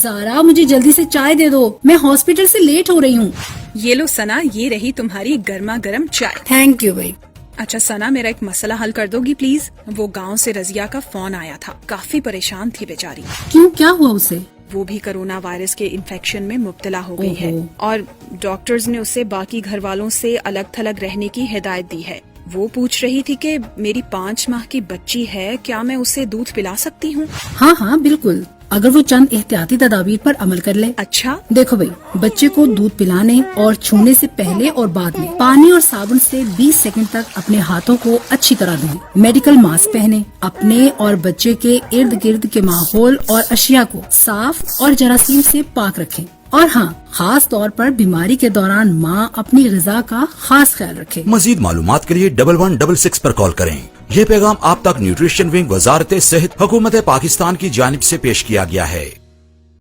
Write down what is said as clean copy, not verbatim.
زارا مجھے جلدی سے چائے دے دو، میں ہاسپٹل سے لیٹ ہو رہی ہوں. یہ لو ثنا، یہ رہی تمہاری گرما گرم چائے. تھینک یو بھائی. اچھا ثنا، میرا ایک مسئلہ حل کر دو گی پلیز؟ وہ گاؤں سے رضیہ کا فون آیا تھا، کافی پریشان تھی بیچاری. کیوں، کیا ہوا اسے؟ وہ بھی کرونا وائرس کے انفیکشن میں مبتلا ہو گئی ہے اور ڈاکٹرز نے اسے باقی گھر والوں سے الگ تھلگ رہنے کی ہدایت دی ہے. وہ پوچھ رہی تھی کہ میری 5 ماہ کی بچی ہے، کیا میں اسے دودھ پلا سکتی ہوں؟ ہاں ہاں بالکل، اگر وہ چند احتیاطی تدابیر پر عمل کر لے. اچھا، دیکھو بھائی، بچے کو دودھ پلانے اور چھونے سے پہلے اور بعد میں پانی اور صابن سے 20 سیکنڈ تک اپنے ہاتھوں کو اچھی طرح دھوئیں. میڈیکل ماسک پہنے. اپنے اور بچے کے ارد گرد کے ماحول اور اشیاء کو صاف اور جراثیم سے پاک رکھیں. اور ہاں، خاص طور پر بیماری کے دوران ماں اپنی غذا کا خاص خیال رکھے. مزید معلومات کے لیے 1166 پر کال کریں. یہ پیغام آپ تک نیوٹریشن ونگ، وزارت صحت، حکومت پاکستان کی جانب سے پیش کیا گیا ہے.